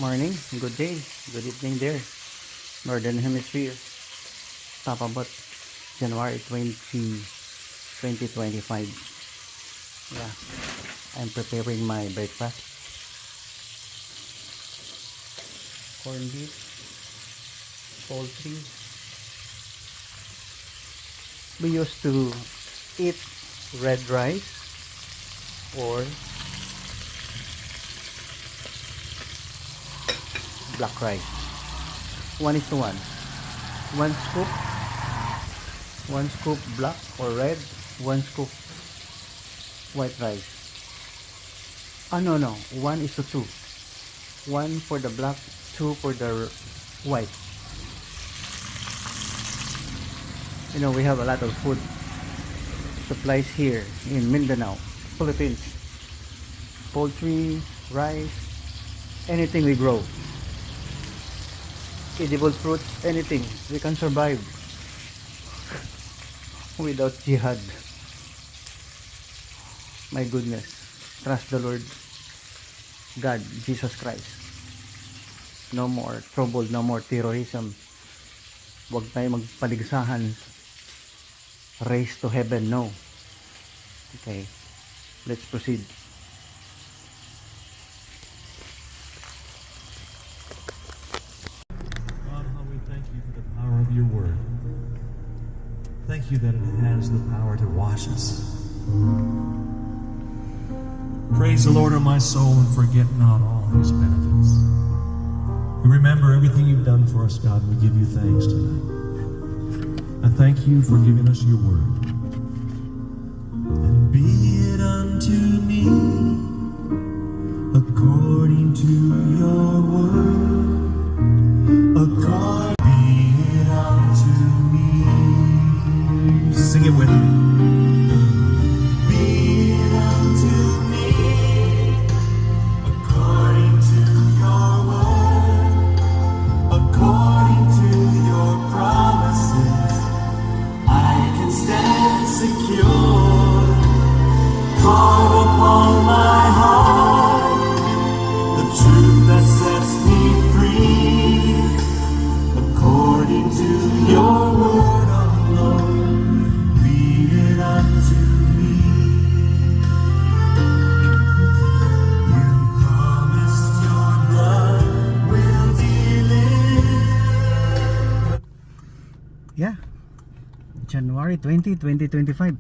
Morning, good day, good evening there. Northern Hemisphere. Tapabot, January 2025. Yeah, I'm preparing my breakfast. Corned beef, poultry. We used to eat red rice or black rice. 1:1. One scoop black or red, one scoop white rice. No, 1:2. One for the black, two for the white. You know, we have a lot of food supplies here in Mindanao, Philippines. Poultry, rice, anything we grow. Edible fruit, anything. We can survive without jihad. My goodness. Trust the Lord God, Jesus Christ. No more trouble, no more terrorism. Huwag tayo magpaligsahan. Race to heaven, no. Okay, let's proceed. God, how we thank you for the power of your word. Thank you that it has the power to wash us. Praise the Lord, O my soul, and forget not all his benefits. We remember everything you've done for us, God, and we give you thanks tonight. I thank you for giving us your word. And be it unto me according to your word. According be it unto me. Sing it with me. Be it unto me according to your word. According to your promises, I can stand secure. Carve upon my heart the truth that sets me free. According to your word, O Lord, be it unto me. You promised your blood will deliver. Yeah, January 20, 2025.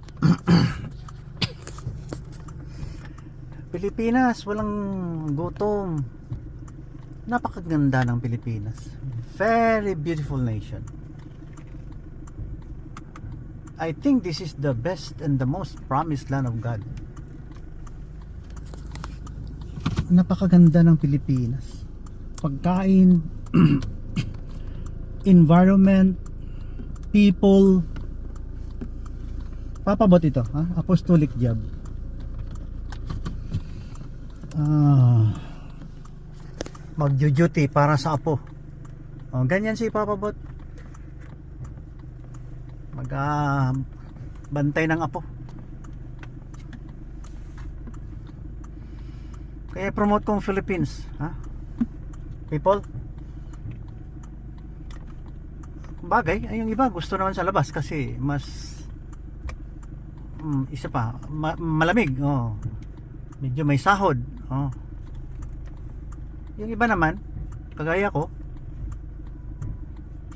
Pilipinas, walang gutom. Napakaganda ng Pilipinas. Very beautiful nation. I think this is the best and the most promised land of God. Napakaganda ng Pilipinas. Pagkain, environment, people. Papabot ito, ha? Apostolic job. Mag-duty para sa apo. Ganyan si Papabot. Bantay ng apo. Kaya promote kong Philippines, ha? People. Bagay, ay yung iba gusto naman sa labas kasi mas isa pa, malamig, medyo may sahod, yung iba naman kagaya ko,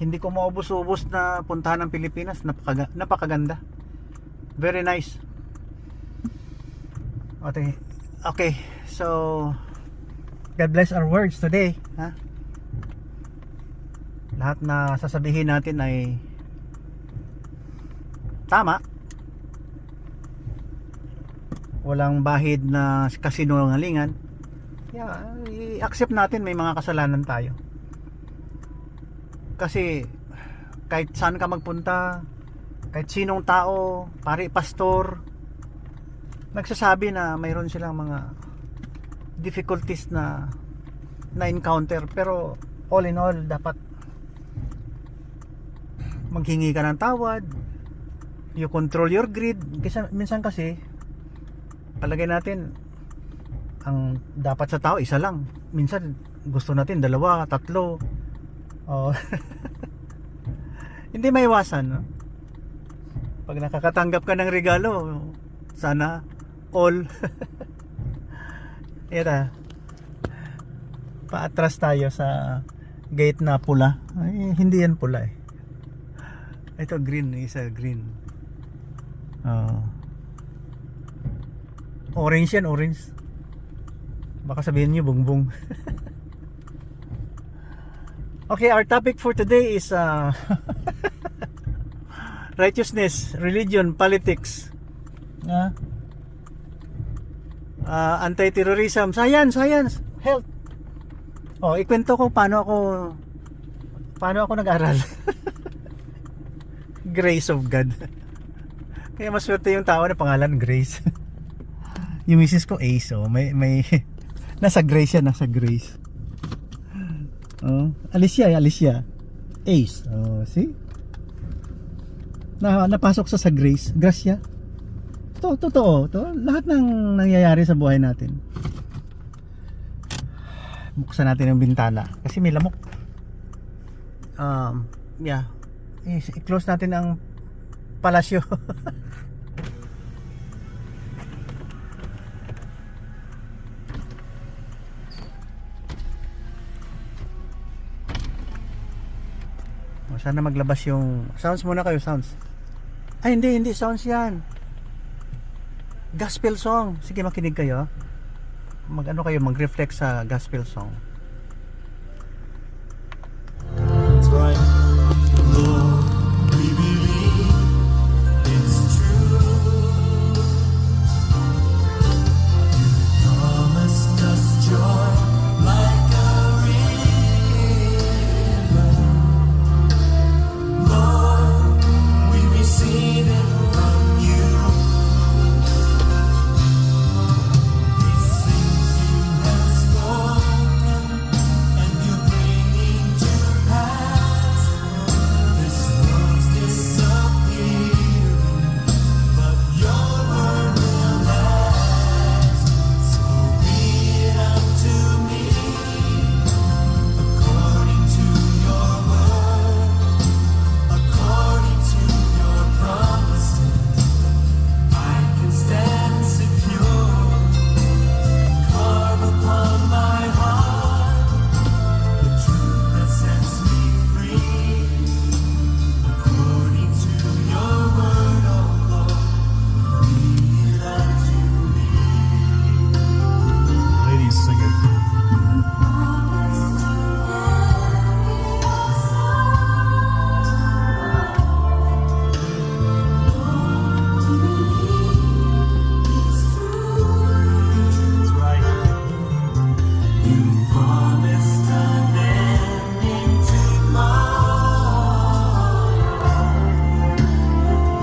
hindi ko maubos-ubos na puntahan ng Pilipinas. Napakaganda, very nice. Okay, so God bless our words today, ha? Lahat na sasabihin natin ay tama. Walang bahid na kasinungalingan. I-accept natin may mga kasalanan tayo. Kasi kahit saan ka magpunta, kahit sinong tao, pari, pastor, nagsasabi na mayroon silang mga difficulties na encounter. Pero all in all, dapat maghingi ka ng tawad. You control your greed. Kasi minsan kasi palagay natin ang dapat sa tao isa lang. Minsan gusto natin 2, 3. Oh. Hindi maiwasan, no? Pag nakakatanggap ka ng regalo, sana all. Ito, paatras tayo sa gate na pula. Ay, hindi yan pula eh. Ito green, isa green. Orange yan, orange. Baka sabihin niyo bongbong. Okay, our topic for today is righteousness, religion, politics, anti-terrorism, science, health. Ikwento ko paano ako nag-aral. Grace of God. Kaya maswerte yung tao na pangalan Grace. Yung misis ko Ace, may nasa Grace yan, nasa Grace. Alicia, Ace. See? Napasok sa Grace, Gracia. Totoo. Lahat ng nangyayari sa buhay natin. Buksan natin yung bintana kasi may lamok. I-close natin ang palasyo. Sana maglabas yung sounds muna kayo, sounds. Ay, hindi sounds yan. Gospel song. Sige, makinig kayo. Mag-reflect sa gospel song. That's right. Lord, we believe it's true. You promised us joy like a river. Lord, we receive it from you. These things you have spoken and you're bringing to pass. This world's disappearing, but your word will last. So be it unto me according to your word, according to your promises. I can stand secure, carve upon my heart the truth that sets me free. According to your word, oh Lord, be it unto me. Ladies, sing it. That's right. You promised an ending tomorrow.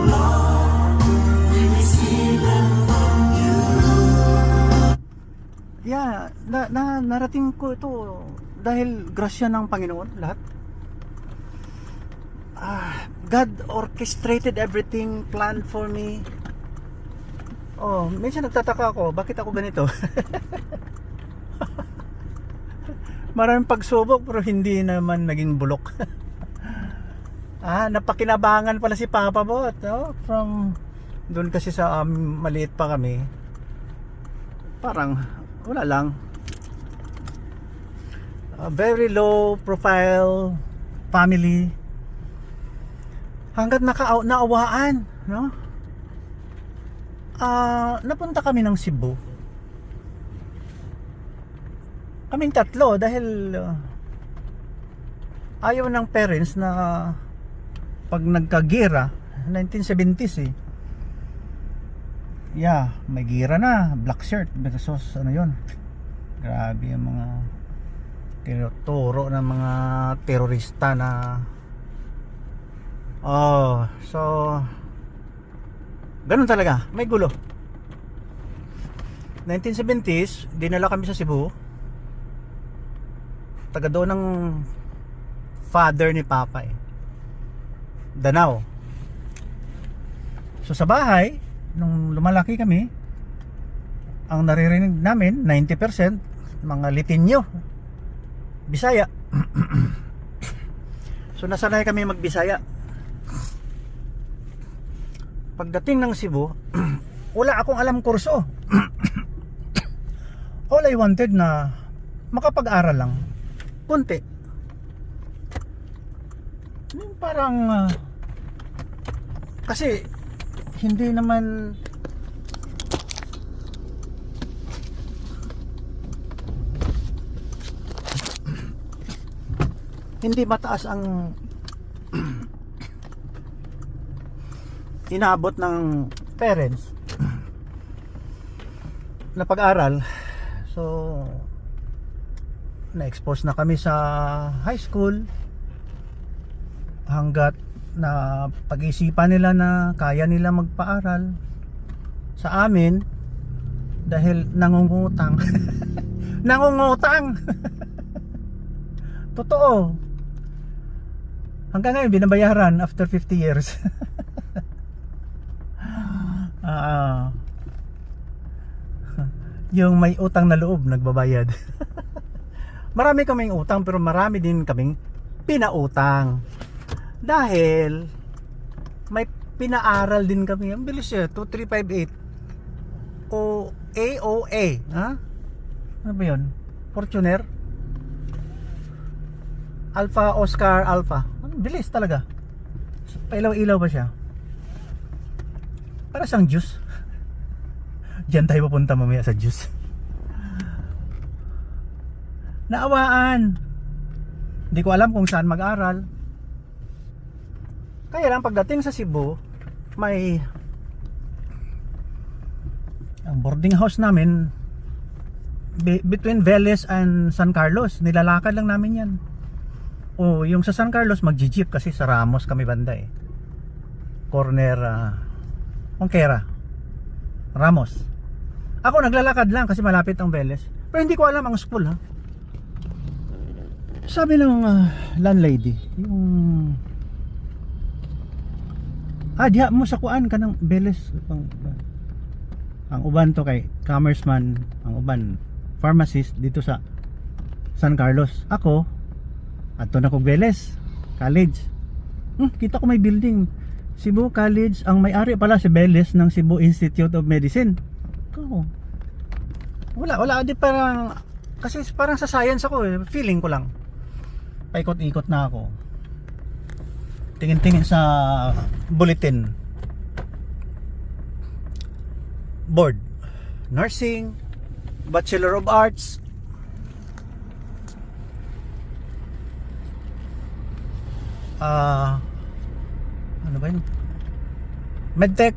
Lord, we receive them from you. Yeah, narating ko ito dahil grasya ng Panginoon lahat. God orchestrated everything, planned for me. Minsan nagtataka ako, bakit ako ganito? Maraming pagsubok pero hindi naman naging bulok. Napakinabangan pala si Papa Bot, from doon kasi sa maliit pa kami. Parang wala lang. Very low profile family. Hanggat naawaan, no? Napunta kami ng Cebu. Kaming 3 dahil ayaw ng parents na pag nagka-gira 1970s may gira na, black shirt versus yun, grabe yung mga tinuturo ng mga terorista na so ganun talaga, may gulo. 1970s dinala kami sa Cebu, taga doon ng father ni Papa Danao. So sa bahay nung lumalaki kami, ang naririnig namin 90% mga litinyo. Bisaya. So nasanay kami magbisaya. Pagdating ng Cebu, wala akong alam kurso. All I wanted na makapag-aral lang. Kunti. Yung parang kasi hindi naman hindi mataas ang inabot ng parents na pag-aral. So na-expose na kami sa high school hanggat na pag-isipan nila na kaya nila magpaaral. Sa amin, dahil nangungutang. Nangungutang. Totoo. Hanggang ngayon binabayaran after 50 years. Yung may utang na loob nagbabayad. Marami kaming utang pero marami din kaming pinautang. Dahil may pinaaral din kami. Ang bilis siya, 2358 o AOA, ha? Ano ba 'yon? Fortuner? Alpha Oscar Alpha. Ang bilis talaga. Pailaw-ilaw ba siya? Para siyang juice. Diyan tayo pupunta mamaya sa juice. Naawaan. Hindi ko alam kung saan mag-aral. Kaya lang pagdating sa Cebu, may ang boarding house namin between Vélez and San Carlos. Nilalakad lang namin yan. O yung sa San Carlos magji-jeep kasi sa Ramos kami banda eh. Corner Ongkera, Ramos. Ako naglalakad lang kasi malapit ang Vélez. Pero hindi ko alam ang school, ha. Sabi ng landlady, yung diha mo sa kuan ka ng Vélez. Ang uban to kay commerceman, ang uban pharmacist dito sa San Carlos. Ako adto na ko Vélez College. Kita ko may building Cebu College. Ang may-ari pala si Vélez ng Cebu Institute of Medicine. Wala di parang kasi parang sa science ako eh. Feeling ko lang. Paikot-ikot na ako. Tingin-tingin sa bulletin. Board. Nursing, Bachelor of Arts. Ano ba yun? Medtech.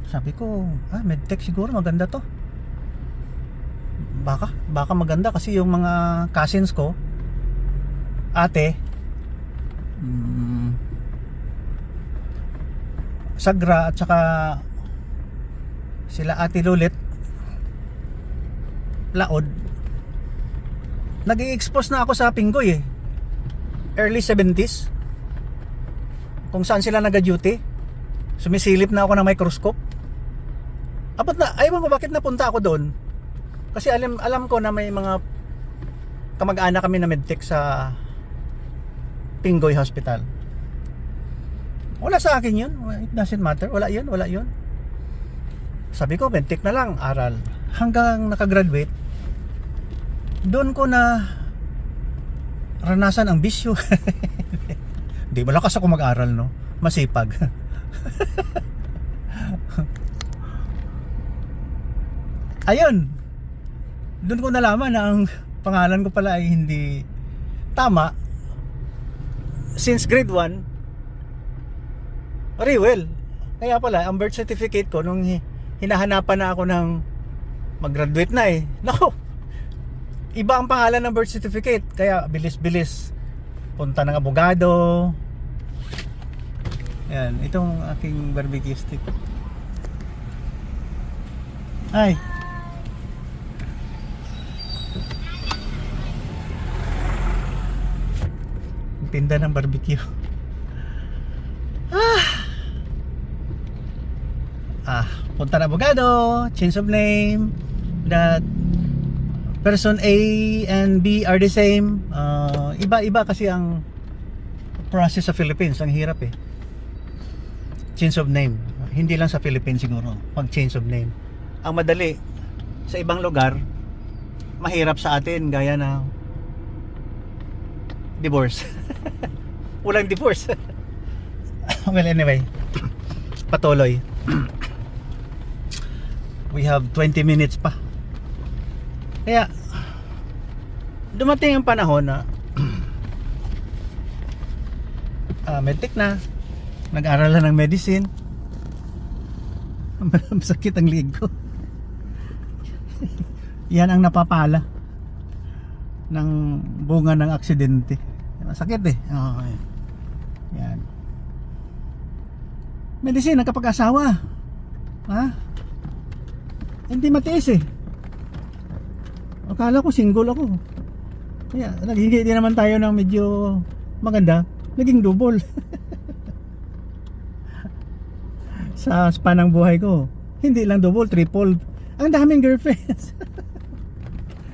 Sabi ko, Medtech siguro maganda to. Baka maganda kasi yung mga cousins ko, ate, Sagra at saka sila ate Lulit Laod, nag-i-expose na ako sa Pingoy eh. Early 70s kung saan sila nag-duty. Sumisilip na ako ng microscope. Aywan ko bakit napunta ako doon. Kasi alam ko na may mga kamag-anak kami na medtech sa Pingoy Hospital. Wala sa akin yun. It doesn't matter. Wala yun. Sabi ko, medtech na lang, aral. Hanggang nakagraduate, doon ko na ranasan ang bisyo. Hindi, malakas ako mag-aral, no? Masipag. Ayun. Doon ko nalaman na ang pangalan ko pala ay hindi tama. Since grade 1, Rewel. Kaya pala, ang birth certificate ko, nung hinahanapan na ako ng mag-graduate na eh. Naku, iba ang pangalan ng birth certificate. Kaya bilis-bilis punta ng abogado. Yan, itong aking barbecue stick. Ay. Tinda ng barbecue. Punta na abogado, change of name, that person A and B are the same. Iba-iba kasi ang process sa Philippines. Ang hirap eh. Change of name. Hindi lang sa Philippines siguro. Pag change of name. Ang madali sa ibang lugar, mahirap sa atin gaya ng divorce. Walang divorce. Well, anyway, patuloy. We have 20 minutes pa. Kaya dumating ang panahon na medtech na, nag-aral na ng medicine. Masakit ang leg ko. Yan ang napapala ng bunga ng aksidente. Masakit eh. Okay. Yan. Medicine, nakapag-asawa. Ha? Hindi matiis eh. Akala ko single ako. Kaya naghingi din naman tayo ng medyo maganda. Naging double. Sa span ng buhay ko. Hindi lang double, triple. Ang daming girlfriends.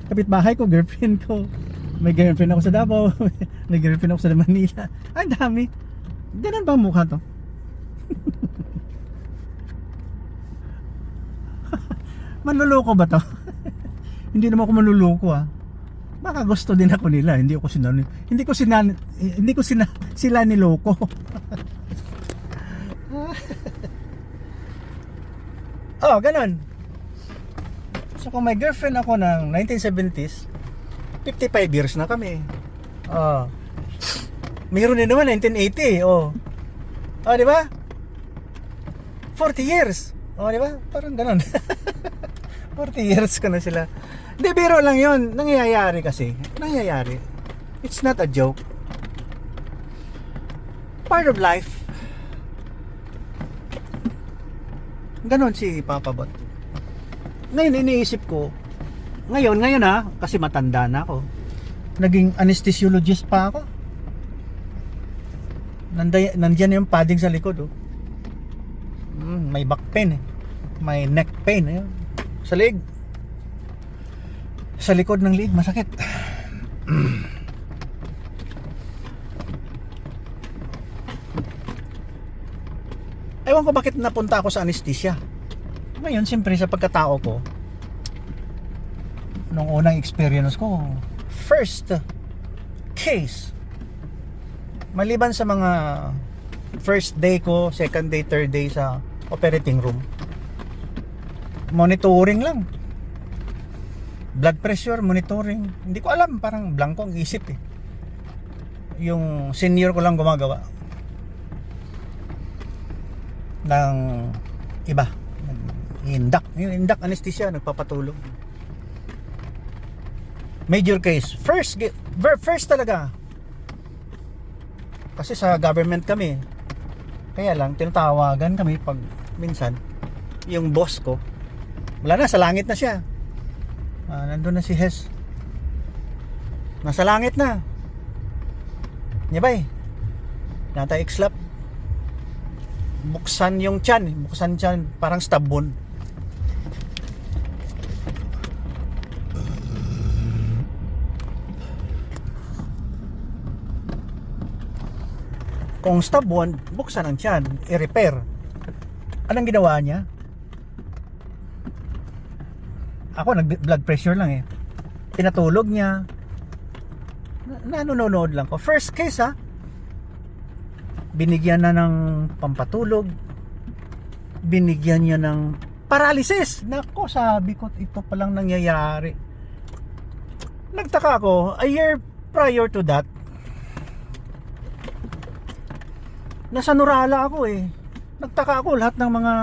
Kapitbahay ko, girlfriend ko. May girlfriend ako sa Davao. May girlfriend ako sa Manila. Ang dami. Ganun ba ang mukha to? Manluloko ba to? Hindi naman ako manluloko ah. Baka gusto din ako nila. Hindi ko sila niloko. Oh, ganun. So kung may girlfriend ako ng 1970s, 55 years na kami. Oh. Mayroon din naman 1980. Oh. Oh, di ba? 40 years. Oh, di ba? Parang ganun. 40 years ko na sila. Hindi, biro lang yun. Nangyayari kasi. Nangyayari. It's not a joke. Part of life. Ganon si Papa Bot. Ngayon, iniisip ko, ngayon ha, kasi matanda na ako. Naging anesthesiologist pa ako. Nandiyan yung padding sa likod, oh. May back pain eh. May neck pain eh. Sa leg. Sa likod ng leg, masakit. Ewan ko bakit napunta ako sa anesthesia. Ngayon, siyempre sa pagkatao ko, nung unang experience ko, first case, maliban sa mga first day ko, second day, third day sa operating room, monitoring lang, blood pressure monitoring, hindi ko alam, parang blanco ang isip eh. Yung senior ko lang gumagawa ng iba, induct, yung induct anesthesia, nagpapatulong. Major case, first talaga, kasi sa government kami, kaya lang tinatawagan kami pag minsan yung boss ko wala na, sa langit na siya. Nandun na si Hes, nasa langit na. Nibay, nata-exlap, buksan yung tiyan, parang stabon. Kung stabon, buksan ang tiyan, i-repair. Anong ginawa niya? Ako, nag-blood pressure lang eh. Pinatulog niya. Nanonood lang ko. First case ha. Binigyan na ng pampatulog. Binigyan niya ng paralysis. Nako, sabi ko, ito palang nangyayari. Nagtaka ako, a year prior to that, nasa Nurala ako eh. Nagtaka ako, lahat ng mga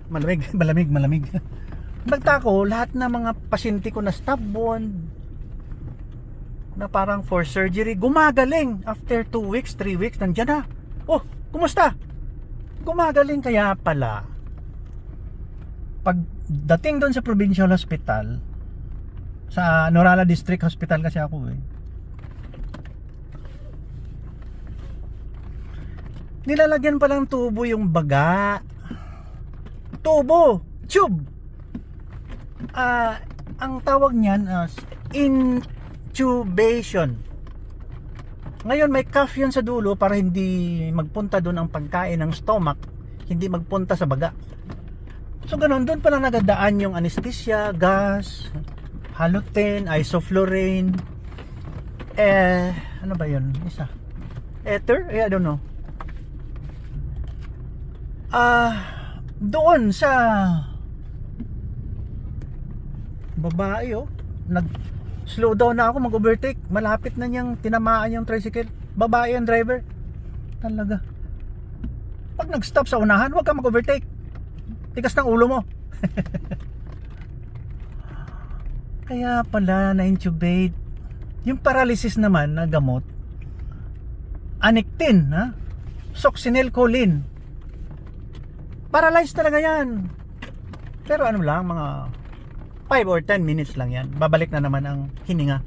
malamig. Nagtaka ako, lahat ng mga pasyente ko na stop wound, na parang for surgery, gumagaling after 2 weeks, 3 weeks, nandiyan na. Oh, kumusta? Gumagaling. Kaya pala, pagdating doon sa provincial hospital, sa Nurala District Hospital kasi ako eh, nilalagyan pa lang tubo yung baga. Tubo, tube. Ang tawag niyan intubation. Ngayon may cuff yun sa dulo para hindi magpunta doon ang pagkain ng stomach, hindi magpunta sa baga. So ganun, doon pala nagadaan yung anesthesia, gas, haloten, isoflurane, ano ba yun? Isa. Ether? I don't know. Doon sa babae, nag-slow down na ako, mag-overtake. Malapit na niyang tinamaan yung tricycle. Babae ang driver. Talaga. Pag nag-stop sa unahan, huwag kang mag-overtake. Tigas ng ulo mo. Kaya pala na-intubate. Yung paralysis naman na gamot, Anictin, Succinylcholine. Paralyzed talaga yan. Pero ano lang, mga 5 or 10 minutes lang yan. Babalik na naman ang hininga.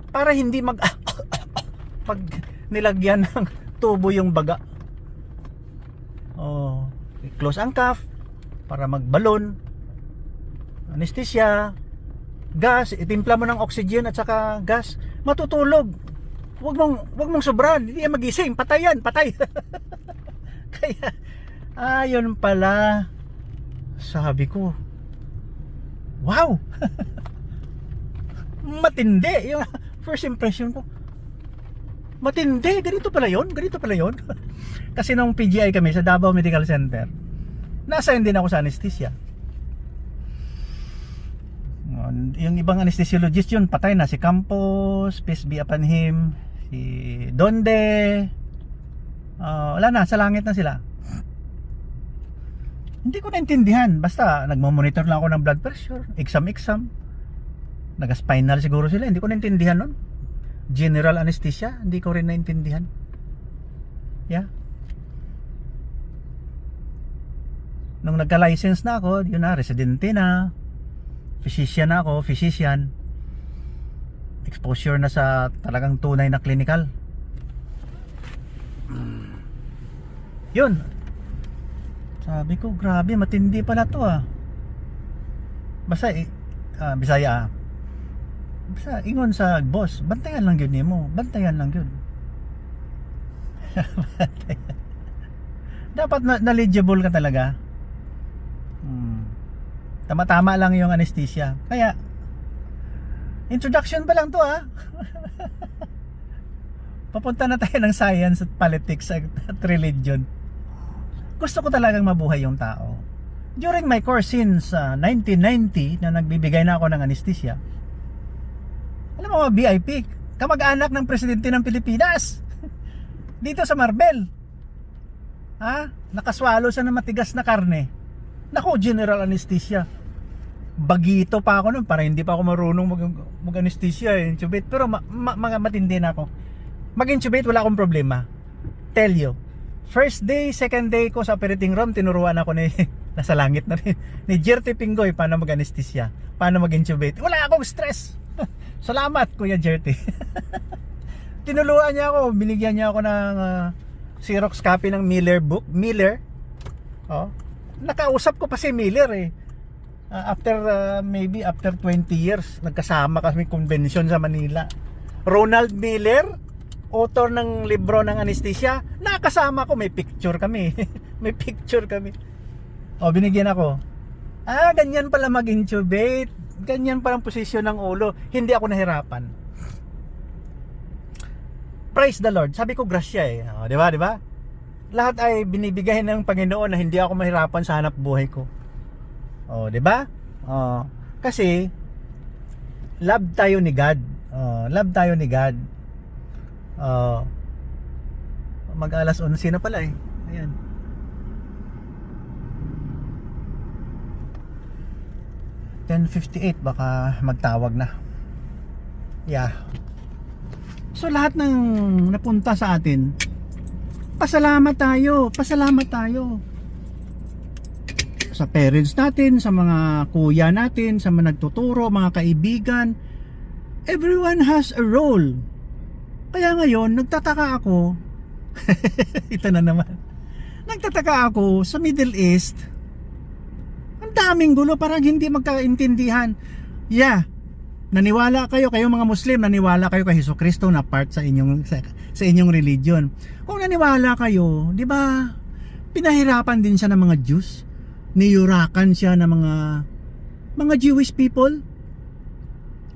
Para hindi pag nilagyan ng tubo yung baga. Close ang cuff para magbalon, anesthesia, gas, itimpla mo ng oxygen at saka gas, matutulog. Wag mong sobran, hindi yan magising, patay yan, patay. Kaya yun pala. Sabi ko, wow. Matindi yung first impression ko. Matindi, ganito pala yun. Kasi nung PGI kami sa Davao Medical Center, nasa din ako sa anesthesia. Yung ibang anesthesiologist yun, patay na. Si Campos, peace be upon him, si Donde, wala na, sa langit na sila. Hindi ko naintindihan. Basta nagmo-monitor lang ako ng blood pressure, exam. Naga-spinal siguro sila, hindi ko naintindihan nun. General anesthesia, hindi ko rin naintindihan. Yeah. Nung nagka-license na ako, yun na, residente na, physician na ako, exposure na sa talagang tunay na clinical. Yun. Sabi ko, grabe, matindi pala to Basta, Bisaya Basta, ingon sa boss, bantayan lang yun mo. Bantayan lang yun. Dapat knowledgeable ka talaga. Tama-tama lang yung anesthesia. Kaya introduction pa lang to Papunta na tayo ng science at politics at religion. Gusto ko talagang mabuhay yung tao. During my course since 1990 na nagbibigay na ako ng anesthesia, alam mo mga VIP, kamag-anak ng presidente ng Pilipinas. Dito sa Marbel. Nakaswalo siya ng matigas na karne. Naku, general anesthesia. Bagito pa ako nun, para hindi pa ako marunong mag-anesthesia, intubate. Pero matindi na ako. Mag-intubate, wala akong problema. Tell you. First day, second day ko sa operating room, tinuruan ako nasa langit na rin, ni Jerty Pingoy, paano mag-anesthesia, paano mag-intubate. Wala akong stress. Salamat, Kuya Jerty. Tinuluan niya ako, binigyan niya ako ng Xerox copy ng Miller book. Miller. Nakausap ko pa si Miller maybe after 20 years, nagkasama kami convention sa Manila. Ronald Miller, author ng libro ng anesthesia, nakasama ko, may picture kami. May picture kami. Binigyan ako. Ganyan pala mag-intubate. Ganyan palang posisyon ng ulo. Hindi ako nahirapan. Praise the Lord. Sabi ko grasya di ba? Lahat ay binibigay ng Panginoon na hindi ako mahirapan sa hanap buhay ko. Di ba? Kasi love tayo ni God. Love tayo ni God. Mag-alas 11 na pala Ayan. $10:58, baka magtawag na. Yeah. So lahat ng napunta sa atin, pasalamat tayo. Sa parents natin, sa mga kuya natin, sa mga nagtuturo, mga kaibigan. Everyone has a role. Kaya ngayon, nagtataka ako. Ito na naman. Nagtataka ako sa Middle East. Ang daming gulo, parang hindi magkaintindihan. Yeah, naniwala kayo mga Muslim, naniwala kayo kay Jesucristo na part sa inyong religion. Kung naniwala kayo, di ba, pinahirapan din siya ng mga Jews, niyurakan siya ng mga Jewish people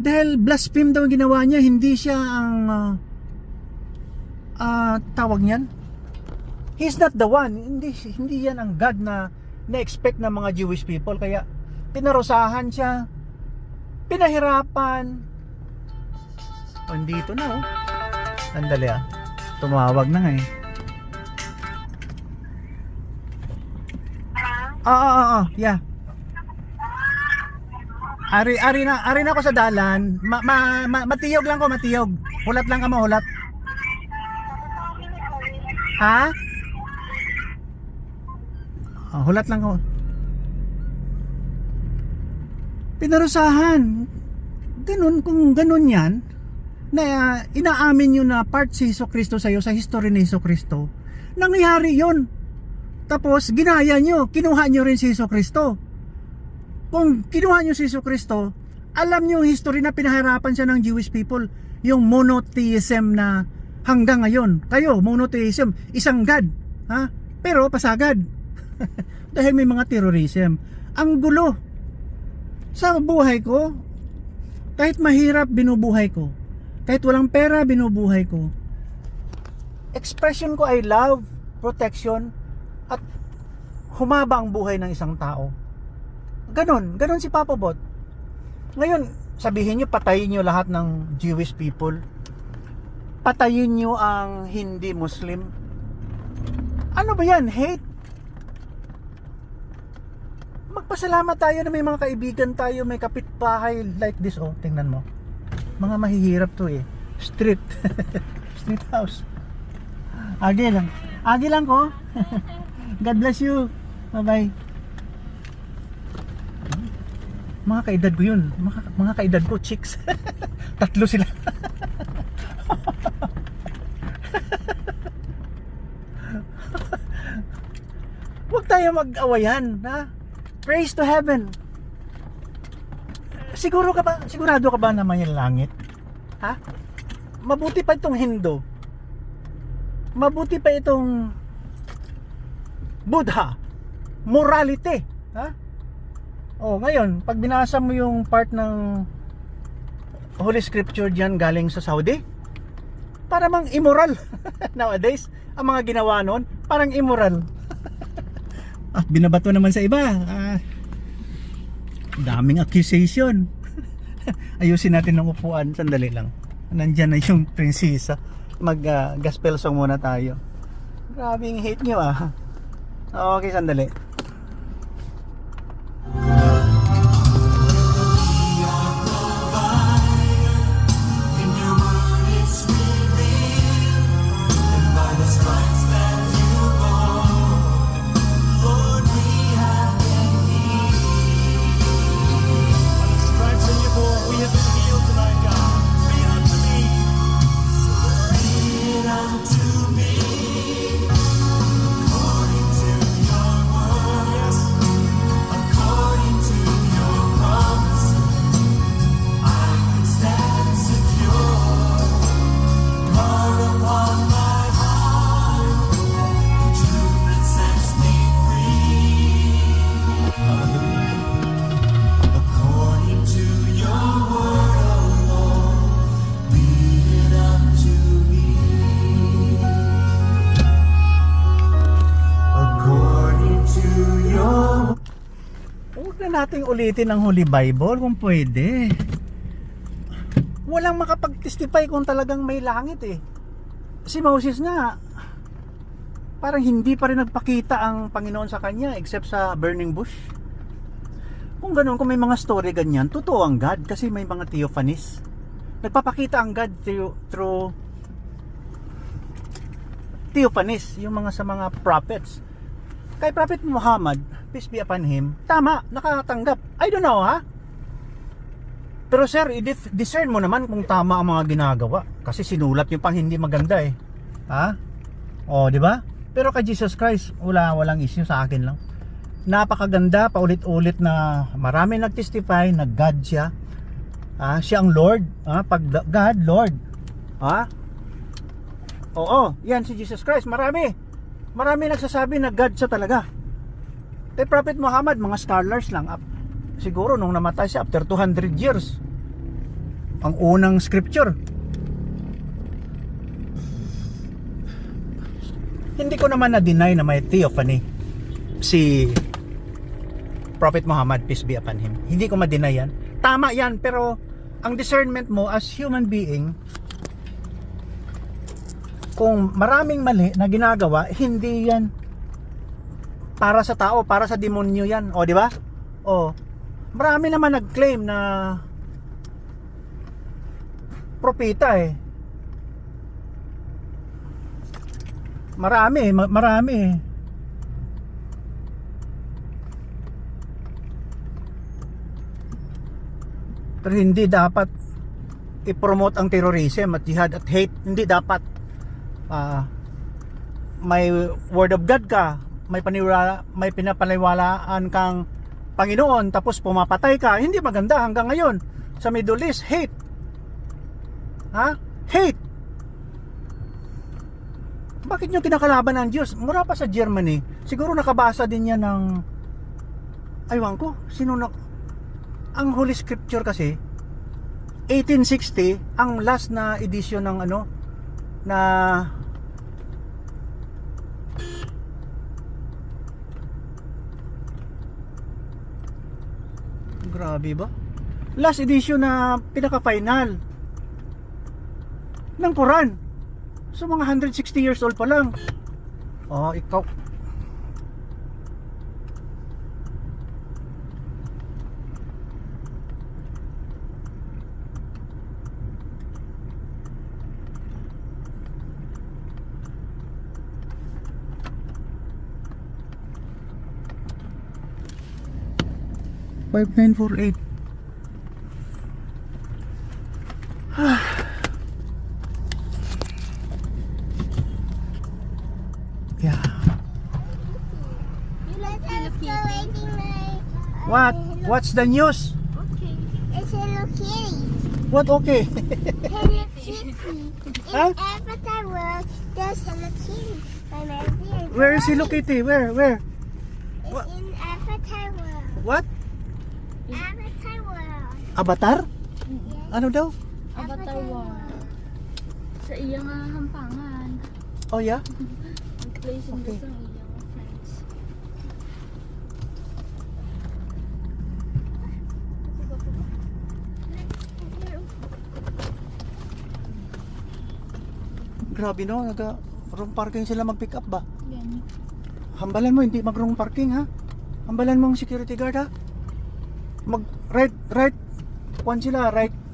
dahil blaspheme daw ang ginawa niya. Hindi siya ang tawag niyan, he's not the one, hindi yan ang God na na-expect ng mga Jewish people. Kaya pinarusahan siya, pinahirapan. Andito na, oh. Andali, tumawag na nga eh. Yeah. Ari na ako sa dalan. Matiyog lang ko, matiyog. Hulat lang ka mo, hulat. Ha? Hulat lang ko. Pinarusahan. Ganun, kung ganun yan, na inaamin nyo na part si Jesucristo sa'yo, sa history ni Jesucristo, nangyari yon. Tapos ginaya nyo, kinuha nyo rin si Jesucristo. Kung kinuha nyo si Jesucristo, alam nyo yung history na pinahirapan siya ng Jewish people, yung monotheism na hanggang ngayon. Kayo, monotheism, isang God, ha? Pero pasagad. Dahil may mga terrorism. Ang gulo. Sa buhay ko, kahit mahirap, binubuhay ko. Kahit walang pera, binubuhay ko. Expression ko ay love, protection, at humaba ang buhay ng isang tao. Ganon si Papa Bot. Ngayon, sabihin nyo, patayin nyo lahat ng Jewish people. Patayin nyo ang hindi Muslim. Ano ba yan? Hate? Magpasalamat tayo na may mga kaibigan tayo, may kapitbahay like this. Oh, tingnan mo. Mga mahihirap to eh. Street. Street house. Agi lang ko. God bless you. Bye-bye. Mga kaedad ko yun. Mga kaedad ko, chicks. Tatlo sila. Huwag tayo mag-awayan, ha? Praise to heaven. Sigurado ka ba na may langit? Ha? Mabuti pa itong Hindu. Mabuti pa itong Buddha. Morality, ha? Oh, ngayon, pag binasa mo yung part ng Holy Scripture diyan galing sa Saudi, para mang immoral. Nowadays, ang mga ginawa noon, parang immoral. At binabato naman sa iba. Daming accusation. Ayusin natin ng upuan. Sandali lang. Nandyan na yung prinsesa. Mag-gospel song muna tayo. Grabing hate nyo Okay, sandali. Nating ulitin ang Holy Bible kung pwede. Walang makapag-testify kung talagang may langit eh. Si Moses nga parang hindi pa rin nagpakita ang Panginoon sa kanya except sa burning bush. Kung ganoon, kung may mga story ganyan, totoo ang God kasi may mga theophanies. Nagpapakita ang God through theophanies, yung mga sa mga prophets. Kay Prophet Muhammad, peace be upon him, tama, nakatanggap. I don't know, ha? Pero sir, discern mo naman kung tama ang mga ginagawa. Kasi sinulat yung pang hindi maganda eh. Ha? O, di ba? Pero kay Jesus Christ, walang issue, sa akin lang. napakaganda, paulit-ulit na marami nag-testify na God siya. Siya ang Lord. Pag God, Lord. Oo, yan si Jesus Christ. Marami nagsasabi na God siya talaga. Kay Prophet Muhammad, mga scholars lang. Siguro nung namatay siya after 200 years. Ang unang scripture. Hindi ko naman na-deny na may theophany si Prophet Muhammad, peace be upon him. Hindi ko ma-deny yan. Tama yan, pero ang discernment mo as human being, kung maraming mali na ginagawa, hindi yan para sa tao, para sa demonyo yan. O, di ba? O, marami naman nag-claim na propeta eh. Marami. Pero hindi dapat i-promote ang terrorism at jihad at hate. Hindi dapat. May word of God ka, may pinapaniwalaan kang Panginoon, tapos pumapatay ka. Hindi maganda hanggang ngayon. Sa Middle East, hate. Hate. Bakit nyo kinakalaban ang Diyos? Mura pa sa Germany. Siguro nakabasa din yan ng, aywan ko, ang Holy Scripture kasi 1860 ang last na edition ng na grabe ba? Last edition na pinaka-final ng Quran. So mga 160 years old pa lang. Ikaw. $5,948. Yeah. You like escalating my... What's the news? Okay. It's Hello Kitty. What okay? Hello Kitty. In Huh? Avatar World, there's Hello Kitty. My favorite. Where is Hello Kitty? Where? It's What? in Avatar World. What? Avatar World. Avatar? Yes. Ano daw? Avatar World. Sa iyang hampangan. Oh yeah? Ang place ng Okay. gusto ng iyang friends. Grabe no, wrong parking sila mag-pick up ba? Yan. Hambalan mo, hindi mag-wrong parking ha? Hambalan mo ang security guard ha? Mag right right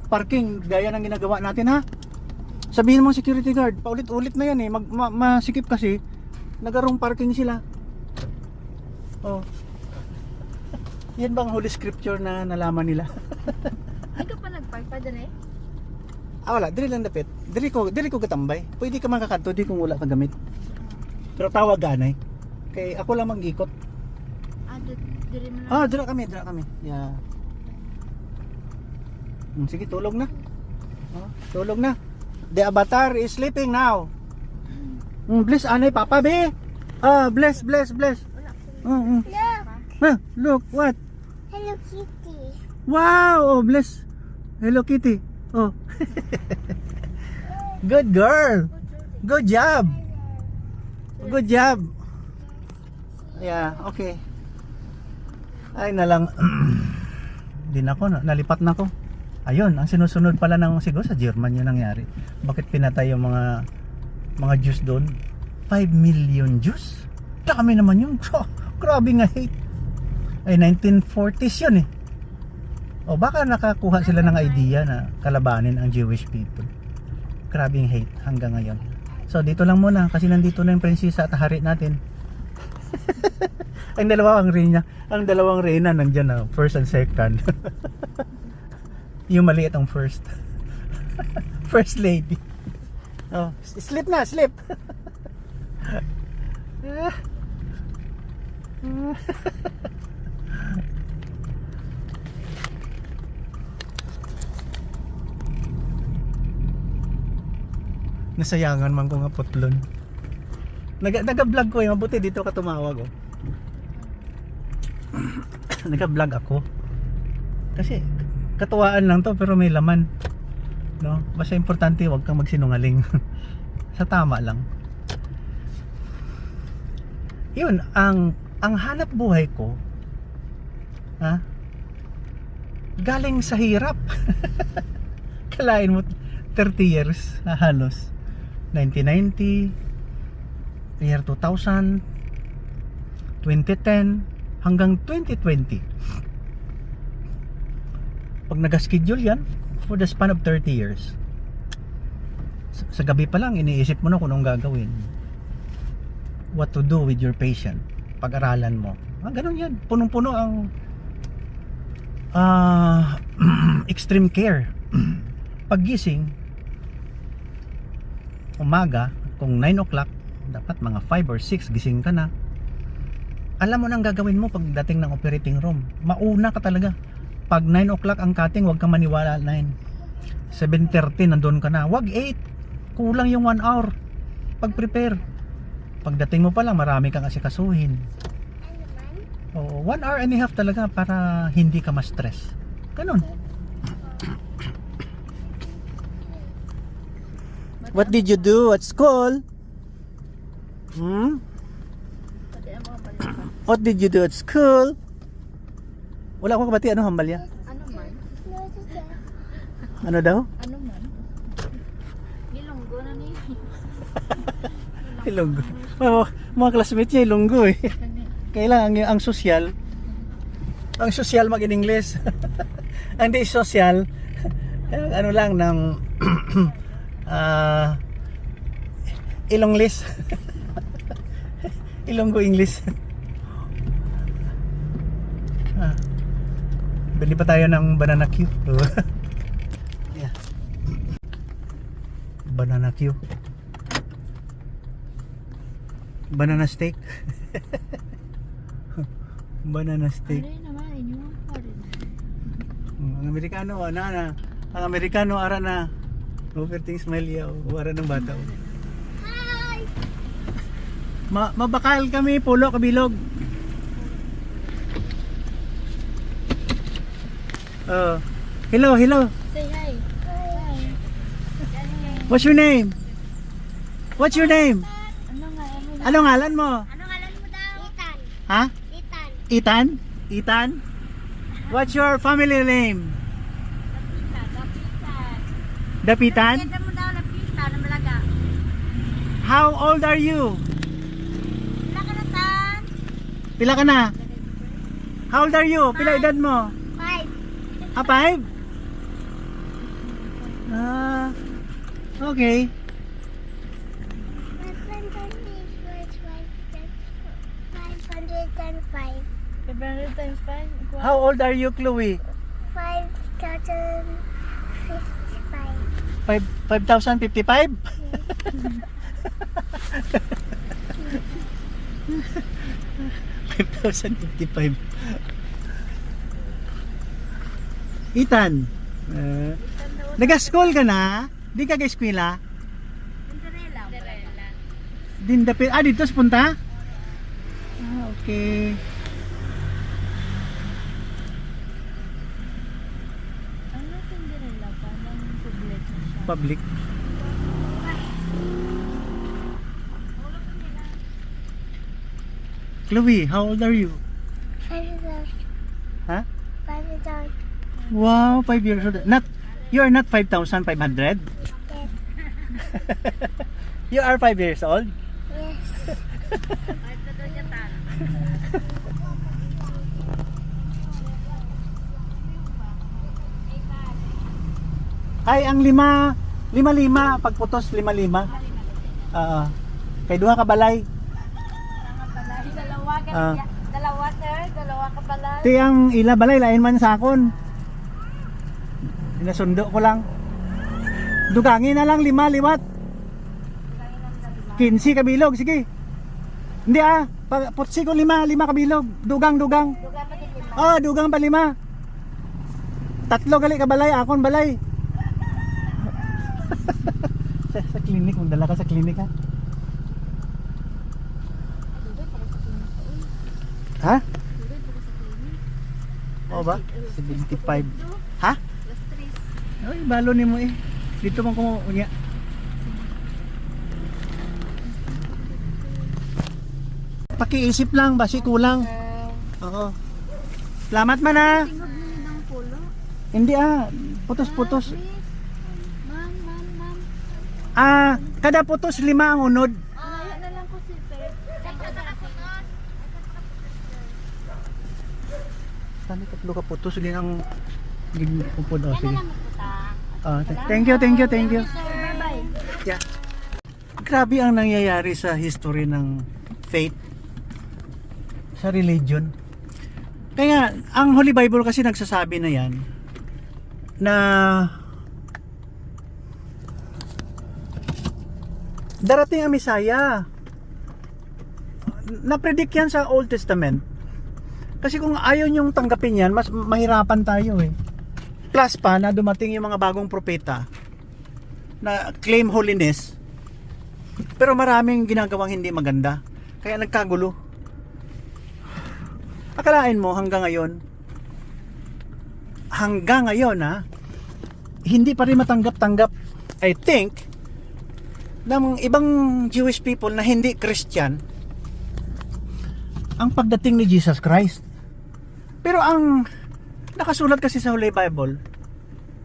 parking gaya ng ginagawa natin ha? Sabihin mo security guard, paulit-ulit na yan eh, masikip kasi nag-wrong parking sila. Oh. Yan bang Holy Scripture na nalaman nila? Hindi ka pa nag-park pa dun eh? Wala, diri lang dapit. Diri ko gatambay. Pwede ka man kakadto di kung wala ka gamit. Pero tawag ganay. Kay ako lang mag-ikot. Diri mo na. Dira kami. Yeah. Sige, tulog na. Tulog na. The avatar is sleeping now. Bless anay papa be. Bless. Look. Look what? Hello Kitty. Wow, bless. Hello Kitty. Oh. Good girl. Good job. Yeah, okay. Ay na lang. Din ako, nalipat na ko. Ayun, ang sinusunod pala ng siguro sa German yun nangyari. Bakit pinatay yung mga Jews doon? 5 million Jews? Dami naman yun. Grabe nga hate. Ay 1940s yun eh. O baka nakakuha sila ng idea na kalabanin ang Jewish people. Grabing hate hanggang ngayon. So dito lang muna kasi nandito na yung prinsesa at hari natin. ang dalawang reyna nandiyan na, first and second. Yung maliit ang first. First lady. Oh, sleep na, sleep. Nasayangan man ko nga putlon. Naga-vlog ko eh, mabuti dito ka tumawag oh. Naga-vlog ako. Kasi katuwaan lang to pero may laman. No? Basta importante wag kang magsinungaling. Sa tama lang. Yun ang hanap buhay ko. Ha? Galing sa hirap. Kalain mo 30 years halos. 1990, year 2000, 2010 hanggang 2020. Pag nag-schedule yan for the span of 30 years. Sa gabi pa lang iniisip mo na kung anong gagawin. What to do with your patient. Pag-aralan mo. Ganun yan. Punong-puno ang extreme care. Paggising umaga, kung 9 o'clock, dapat mga 5 or 6 gising ka na. Alam mo nang gagawin mo pagdating ng operating room. Mauna ka talaga. Pag 9 o'clock ang cutting, huwag kang maniwala 9. 7:30 nandun ka na. Huwag 8. Kulang yung 1 hour. Pag-prepare. Pagdating mo pa lang, marami kang asikasuhin. Oo, 1 hour and a half talaga para hindi ka ma-stress. Ganun. What did you do at school? Pati ang mga balikan. What did you do at school? Wala akong kabati. Ano hambalya? Ano man? Ano daw? Ano man? Gilonggo na ni. Ilonggo. Mga classmates niya ilonggo eh. Kailangan ang sosyal. Ang sosyal mag-in-English. Ang di sosyal. Ano lang ng Ilonglis. Ilonggo English. Bili pa tayo ng banana Q. Yeah. Banana Q. Banana steak. Banana steak. Ano yun naman? Inyong pa rin. Ang Amerikano, ang Amerikano ara na overting smile yaw, ara ng bata. Hi! Mabakal kami, pulo kabilog. Hello. Say hi. Hi. What's your name? What's your name? Ano nga? Ano nga? Ano ngalan mo? Ano ngalan mo daw? Ethan. Ha? Ethan. Ethan? Ethan? What's your family name? Dapitan? Ganda mo daw lapita na malaga. How old are you? Wala ka na tan. Pila ka na? How old are you? Pila edad mo? 5. 5? Okay. 505. 500 times 5? How old are you, Chloe? 5,055. 5,055? $5,055. Ethan, nag-school ka na? Di ka ga-eskwela? Dindapil. Dito sa punta? Okay. Ano Cinderella pa? Nang public na siya. Public. Chloe, how old are you? 5,000. Huh? 5,000. Wow, 5 years old. You are not 5,500? Yes. You are 5 years old? Yes. Ay, ang lima pagputos 5. Kay duha ka balay. Dalawa sir, dalawa ka pala. Ti ang ila balay lain man sa akon. Inasundo ko lang. Dugangin na lang 5 liwat. 15 kabilog, sige. Hindi Putsi ko 5 kabilog. Dugang. Duga pa din 5. Oh, dugang pa 5. 3 gali ka balay, akon balay. sa klinik, magdala ka sa klinik ha. Dugay para sa klinik ko. Ha? Dugay para sa klinik. Oo ba? 75. Ha? Plus 3. Ay, balo ni mo eh. Dito man ko unya. Pakiisip lang, basi kulang. Oo. Salamat man ha. Tingog niyo ng pulo. Hindi putos-putos. Ma'am. Kada putos 5 ang unod. Layo na lang ko si Pep. Tani 3 ka putos din ang gipupod sige. Puta. Thank you. Bye-bye. Yeah. Grabe ang nangyayari sa history ng faith sa religion. Kaya ang Holy Bible kasi nagsasabi na yan na darating ang Messiah. Na-predict yan sa Old Testament. Kasi kung ayaw nyong tanggapin yan, mas mahirapan tayo eh. Plus pa na dumating yung mga bagong propeta na claim holiness, pero maraming ginagawang hindi maganda. Kaya nagkagulo. Akalain mo hanggang ngayon hindi pa rin matanggap-tanggap, I think, ng ibang Jewish people na hindi Christian ang pagdating ni Jesus Christ. Pero ang nakasulat kasi sa Holy Bible,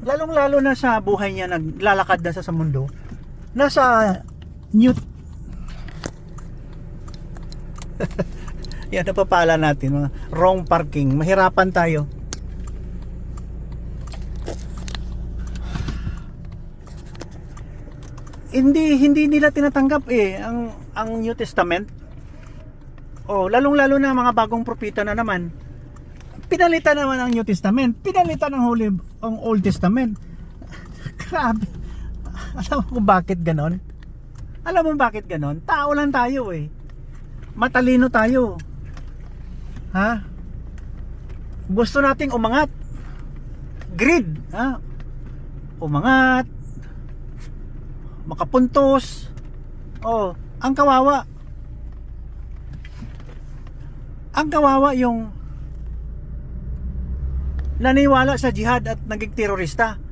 lalong-lalo na sa buhay niya, naglalakad na sa mundo, nasa New yan, napapala natin mga wrong parking, mahirapan tayo. Hindi nila tinatanggap ang New Testament. Lalong-lalo na mga bagong propeta na naman. Pinalitan naman ang New Testament, pinalitan ang Old Testament. Grabe. Alam mo bakit ganon? Tao lang tayo eh. Matalino tayo. Ha? Gusto nating umangat. Greed, ha? Umangat. Makapuntos. Ang kawawa. Ang kawawa yung naniwala sa jihad at naging terorista.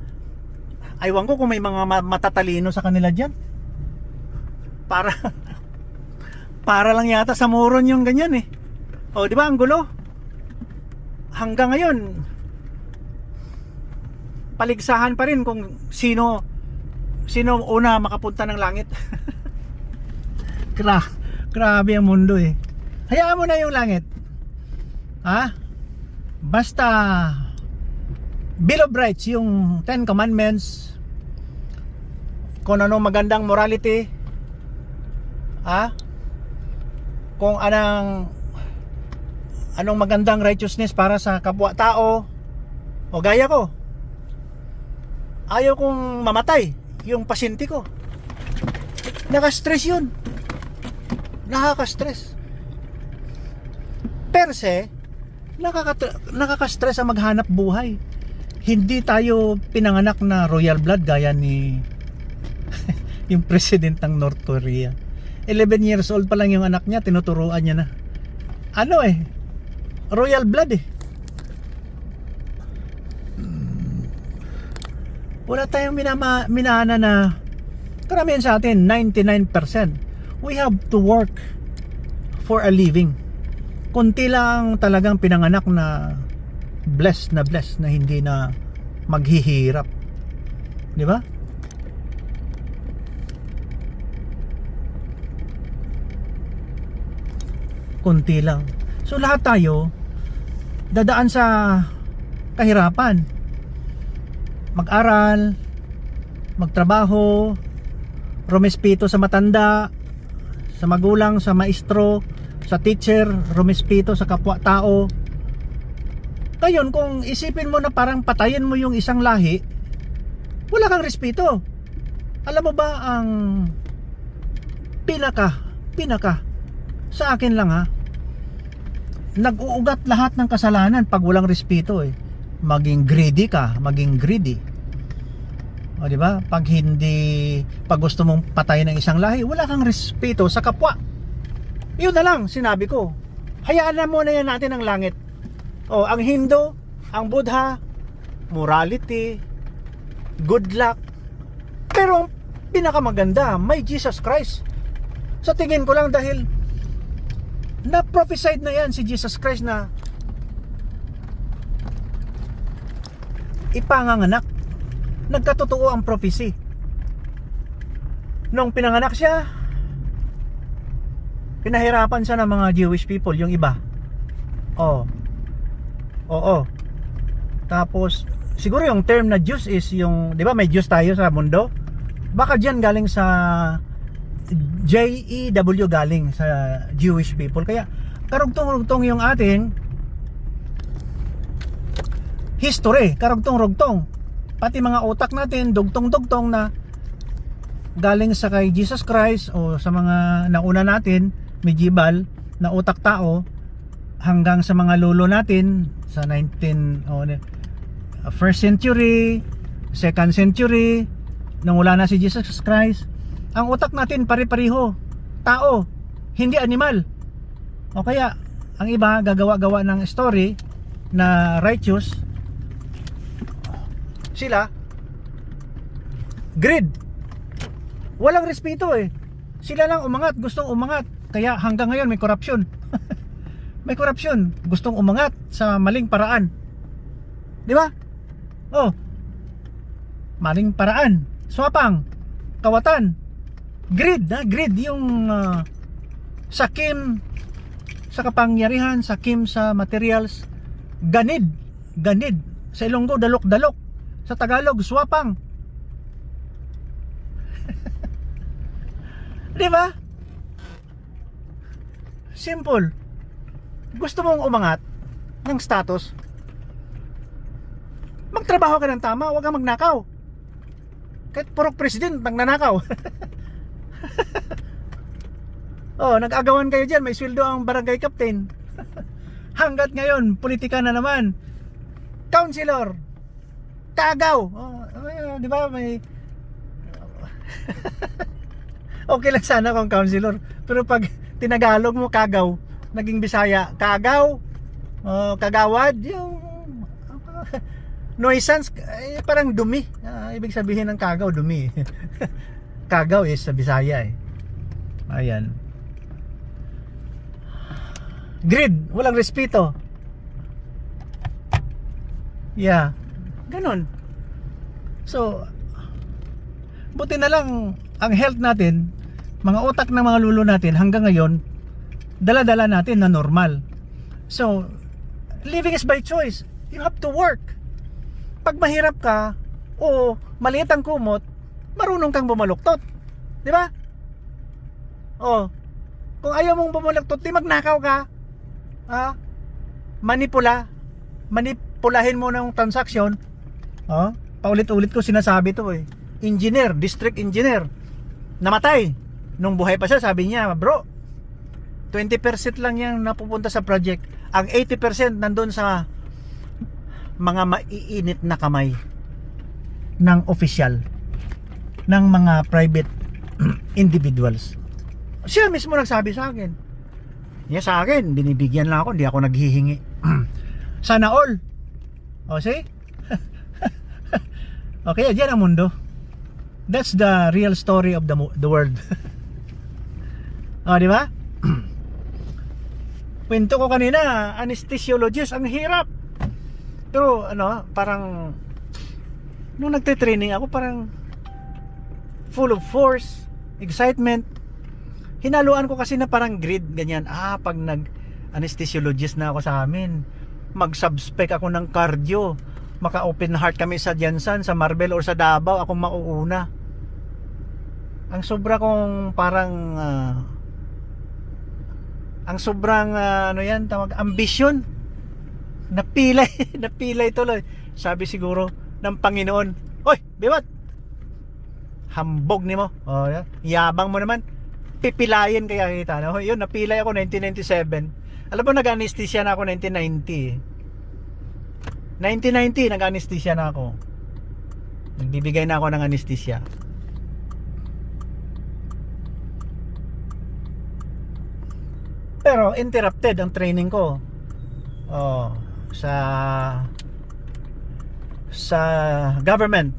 Aywan ko kung may mga matatalino sa kanila dyan. Para lang yata sa moron yung ganyan eh. Di ba ang gulo? Hanggang ngayon paligsahan pa rin kung sino una makapunta ng langit. Grabe ang mundo eh. Hayaan mo na yung langit. Ha? Basta Bill of Rights, yung 10 Commandments, kung anong magandang morality, kung anong magandang righteousness para sa kapwa-tao, gaya ko, ayaw kong mamatay yung pasyente ko. Naka-stress yun. Nakaka-stress. Per se, nakaka-stress ang maghanap buhay. Hindi tayo pinanganak na royal blood gaya ni yung president ng North Korea. 11 years old pa lang yung anak niya, tinuturuan niya na. Royal blood eh. Wala tayong minana na karamihan sa atin, 99%. We have to work for a living. Kunti lang talagang pinanganak na blessed na hindi na maghihirap. Di ba? Kunti lang. So lahat tayo dadaan sa kahirapan. Mag-aral, magtrabaho, rumespeto sa matanda, sa magulang, sa maestro, sa teacher, rumespeto sa kapwa-tao. Ngayon, kung isipin mo na parang patayin mo yung isang lahi, wala kang respeto. Alam mo ba ang pinaka sa akin lang nag-uugat lahat ng kasalanan pag walang respeto eh. Maging greedy ka, maging greedy. O di ba? Pag gusto mong patayin ng isang lahi, wala kang respeto sa kapwa. Yun na lang sinabi ko. Hayaan na muna yan natin ang langit. O, ang Hindu, ang Buddha, morality, good luck. Pero ang pinakamaganda, may Jesus Christ. Sa tingin ko lang dahil na-prophesied na yan si Jesus Christ na ipanganganak. Nagkatotoo ang prophecy. Nung pinanganak siya, pinahirapan siya ng mga Jewish people, yung iba. Oo. Tapos, siguro yung term na Jews is yung, di ba may Jews tayo sa mundo? Baka dyan galing sa J-E-W galing sa Jewish people. Kaya, karugtong-rugtong yung ating history. Karugtong-rugtong. Pati mga utak natin, dugtong-dugtong na galing sa kay Jesus Christ o sa mga nauna natin, medieval na utak tao, hanggang sa mga lolo natin sa 1st century, 2nd century, nung wala na si Jesus Christ. Ang utak natin pare-pareho, tao, hindi animal. O kaya ang iba gagawa-gawa ng story na righteous, sila greed, walang respeto eh. Sila lang umangat, gustong umangat. Kaya hanggang ngayon may corruption. May corruption, gustong umangat sa maling paraan. Di ba? Oh. Maling paraan, swapang, kawatan, greed, greed yung sakim sa kapangyarihan, sakim sa materials, ganid, sa Ilonggo dalok-dalok, sa Tagalog swapang. Di ba? Simple. Gusto mong umangat ng status, magtrabaho ka ng tama, huwag kang magnakaw. Kahit purok president nagnanakaw. Oh, nag-agawan kayo dyan, may sweldo ang barangay captain. Hanggat ngayon, politika na naman. Councilor, kaagaw. Di ba may okay lang sana kung councilor, pero pag tinagalog mo kagaw, naging Bisaya, kagaw, kagawad, yung nuisance, parang dumi. Ibig sabihin ng kagaw, dumi. Kagaw is sa Bisaya eh. Ayan. Greed, walang respeto. Yeah. Ganon. So, buti na lang ang health natin, mga utak ng mga lulo natin hanggang ngayon, dala-dala natin na normal. So, living is by choice. You have to work. Pag mahirap ka o maliit ang kumot, marunong kang bumaluktot. Di ba? Oh, kung ayaw mong bumaluktot, di magnakaw ka. Manipulahin mo ng transaksyon. Paulit-ulit ko sinasabi to eh. Engineer, district engineer, namatay. Nung buhay pa siya, sabi niya, bro, 20% lang yung napupunta sa project. Ang 80% nandun sa mga maiinit na kamay ng official, ng mga private individuals. Siya mismo nagsabi sa akin. Sa akin, binibigyan lang ako, hindi ako naghihingi. Sana all. O, see? Okay, yan ang mundo. That's the real story of the world. Di ba? Kwento ko kanina, anesthesiologist, ang hirap. Pero parang nung nagte-training ako, parang full of force, excitement. Hinaluan ko kasi na parang greed, ganyan. Pag nag-anesthesiologist na ako sa amin, mag-subspec ako ng cardio, maka-open heart kami sa Jansan, sa Marbel or sa Davao, akong mauuna. Ang sobra kong parang ang sobrang ambisyon, napilay tuloy. Sabi siguro ng Panginoon, "Hoy, biwat, hambog nimo, yabang mo naman, pipilayin kaya kita." Yun, napilay ako 1997. Alam mo, nag-anesthesia na ako 1990. 1990, nag-anesthesia na ako. Nagbibigay na ako ng anesthesia. Pero interrupted ang training ko. Oh, sa government.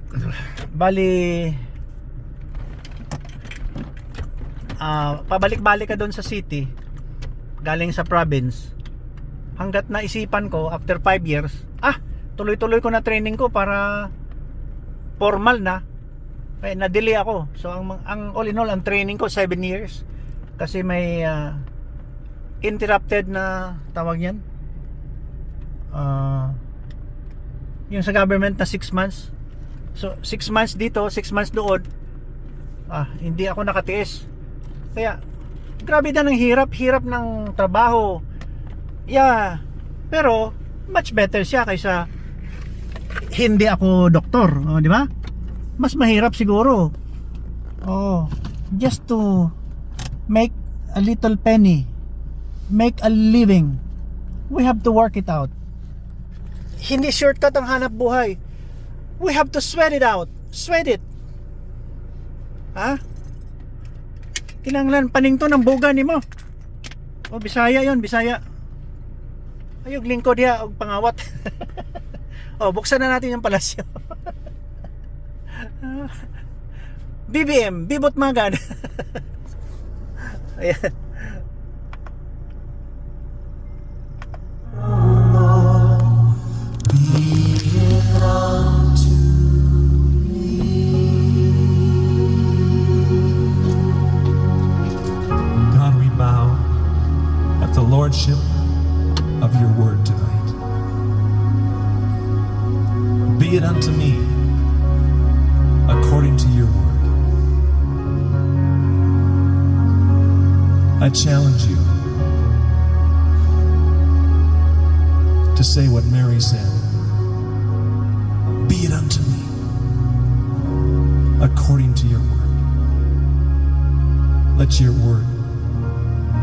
Bali pabalik-balik ka doon sa city galing sa province. Hanggat naisipan ko after 5 years, tuloy-tuloy ko na training ko para formal na. Kaya na-delay ako. So ang all in all, ang training ko 7 years kasi may interrupted na tawag yan. Yung sa government na 6 months. So 6 months dito, 6 months doon. Hindi ako nakatiis. Kaya grabe na ng hirap ng trabaho. Yeah. Pero much better siya kaysa hindi ako doktor, di ba? Mas mahirap siguro. Just to make a little penny, make a living, we have to work it out. Hindi shortcut ang hanap buhay. We have to sweat it out. Sweat it. Kinanglan paningto ng boga ni mo. Bisaya yon, Bisaya. Ayog lingkod diya og pangawat. Buksan na natin yung palasyo. BBM, Bibot Magad. Ayan. God, we bow at the lordship of your word tonight. Be it unto me according to your word. I challenge you to say what Mary said. Be it unto me according to your word. Let your word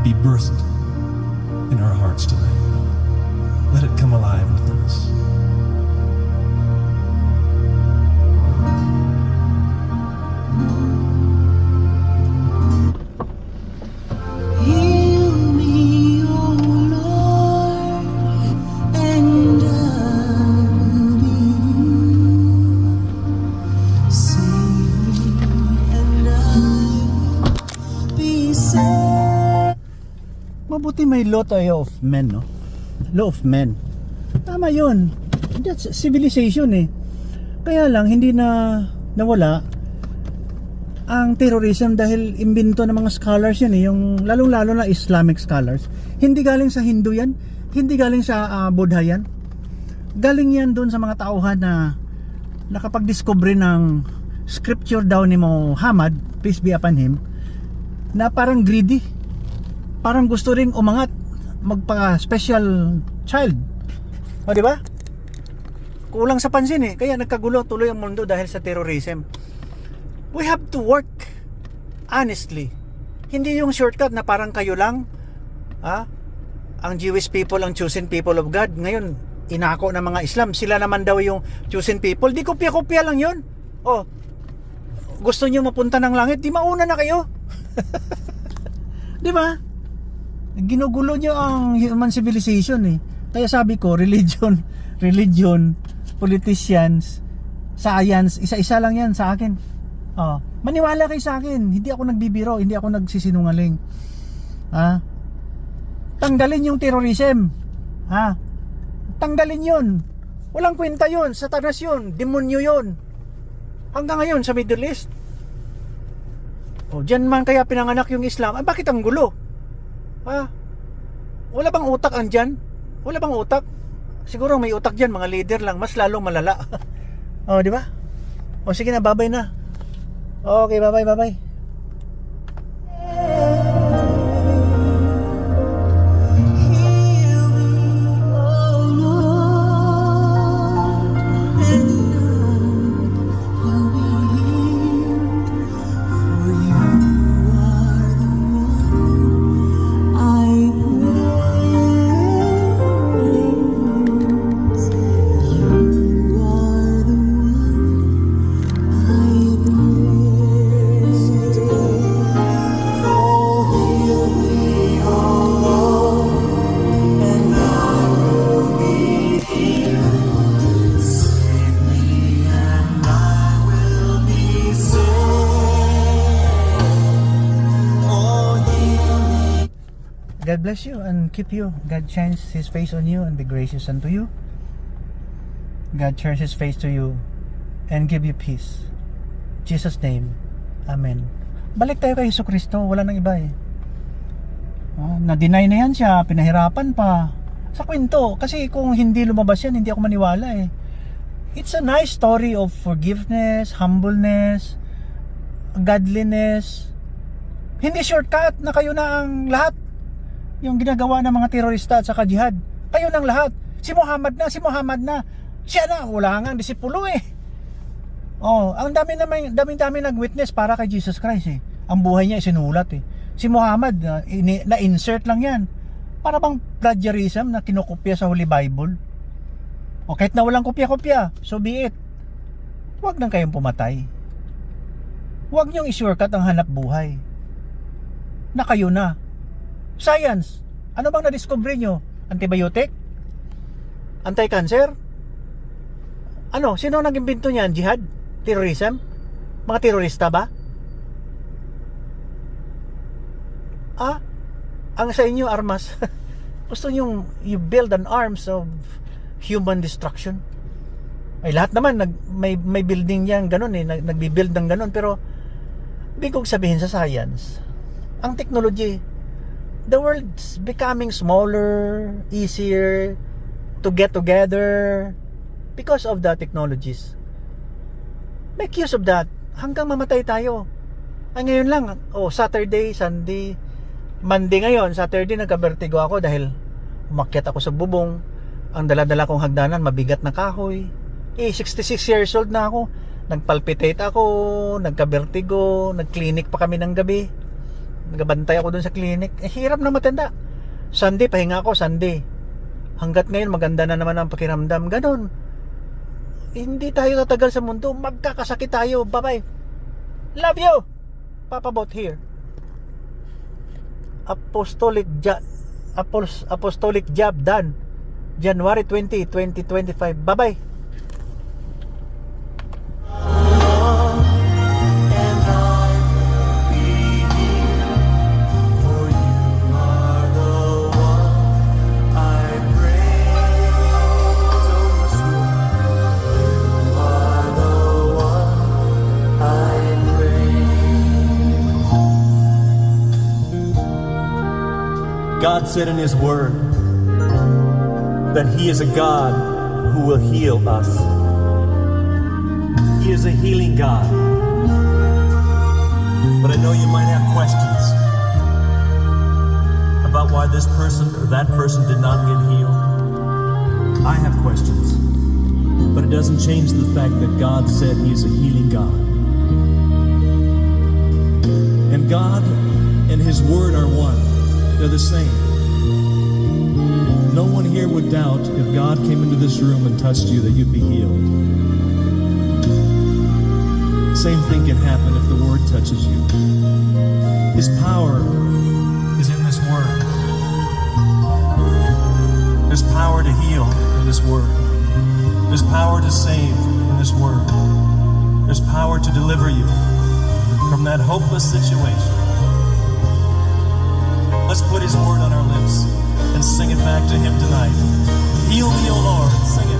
be birthed in our hearts tonight. Let it come alive within us. Heal me, O Lord, and I will be saved, and I will be saved. Mabuti may law tayo of men, no? Law of men. Tama yun. That's civilization eh. Kaya lang hindi na nawala ang terrorism dahil imbento ng mga scholars yan eh, yung lalong-lalo na Islamic scholars. Hindi galing sa Hindu yan, hindi galing sa Buddha yan. Galing yan doon sa mga tauhan na nakapag-discover ng scripture daw ni Muhammad, peace be upon him, na parang greedy. Parang gusto ring umangat, magpa-special child. Di ba? Kulang sa pansin eh. Kaya nagkagulo tuloy ang mundo dahil sa terrorism. We have to work honestly. Hindi yung shortcut na parang kayo lang, ang Jewish people ang chosen people of God. Ngayon, inako ng mga Islam, sila naman daw yung chosen people. Di kopya-kopya lang yun. Gusto nyo mapunta ng langit, di mauna na kayo. Di ba? Ginugulo nyo ang human civilization eh. Kaya sabi ko, religion, politicians, science, isa-isa lang yan sa akin. Maniwala kayo sa akin. Hindi ako nagbibiro, hindi ako nagsisinungaling. Tanggalin yung terrorism. Tanggalin yun. Walang kwenta yun. Satanas yun. Demonyo yun. Hanggang ngayon sa Middle East. Diyan man kaya pinanganak yung Islam. Bakit ang gulo? Wala bang utak andyan? Wala bang utak? Siguro may utak dyan, mga leader lang. Mas lalong malala. Di ba? Sige na, babay na. Okay, bye-bye. Heal me, O Lord, and I will be healed. For you are the one I pray. God bless you and keep you. God shines His face on you and be gracious unto you. God turns His face to you and give you peace. In Jesus' name, Amen. Balik tayo kay Hesus Kristo. Wala nang iba eh. Na-deny na yan siya. Pinahirapan pa. Sa kwento. Kasi kung hindi lumabas yan, hindi ako maniwala eh. It's a nice story of forgiveness, humbleness, godliness. Hindi shortcut na kayo na ang lahat. Yung ginagawa ng mga terorista at saka jihad. Kayo ng lahat. Si Muhammad na. Siya na, wala nga ang disipulo eh. Ang dami nag-witness para kay Jesus Christ eh. Ang buhay niya isinulat eh. Si Muhammad, na-insert lang yan. Para bang plagiarism na kinokopya sa Holy Bible. O kahit na walang kopya-kopya, so be it. Huwag nang kayong pumatay. Huwag niyong i-shortcut ang hanap buhay. Na kayo na. Science, ano bang na-discover niyo? Antibiotic? Anti-cancer? Ano? Sino ang nag-imbento niyan? Jihad? Terrorism? Mga terorista ba? Ang sa inyo armas. Gusto niyo you build an arms of human destruction. Ay lahat naman may building yan ganun eh, nagbi-build ng ganun, pero bigog sabihin sa science, ang technology, the world's becoming smaller, easier to get together because of the technologies. Make use of that hanggang mamatay tayo. Ay ngayon lang, Saturday, Sunday, Monday ngayon, Saturday nagka-vertigo ako dahil umakyat ako sa bubong. Ang dala-dala kong hagdanan, mabigat na kahoy. 66 years old na ako. Nagpalpitate ako, nagka-vertigo, nag-clinic pa kami ng gabi. Nagabantay ako dun sa clinic. Hirap na matanda. Sunday, pahinga ako, Sunday. Hanggat ngayon, maganda na naman ang pakiramdam. Ganon. Hindi tayo tatagal sa mundo. Magkakasakit tayo. Bye-bye. Love you. Papa Bot here. Apostolic job done. January 20, 2025. Bye-bye. God said in His Word that He is a God who will heal us. He is a healing God. But I know you might have questions about why this person or that person did not get healed. I have questions. But it doesn't change the fact that God said He is a healing God. And God and His Word are one. They're the same. No one here would doubt if God came into this room and touched you that you'd be healed. Same thing can happen if the Word touches you. His power is in this Word. There's power to heal in this Word. There's power to save in this Word. There's power to deliver you from that hopeless situation. Let's put His Word on our lips and sing it back to Him tonight. Heal me, O Lord. Sing it.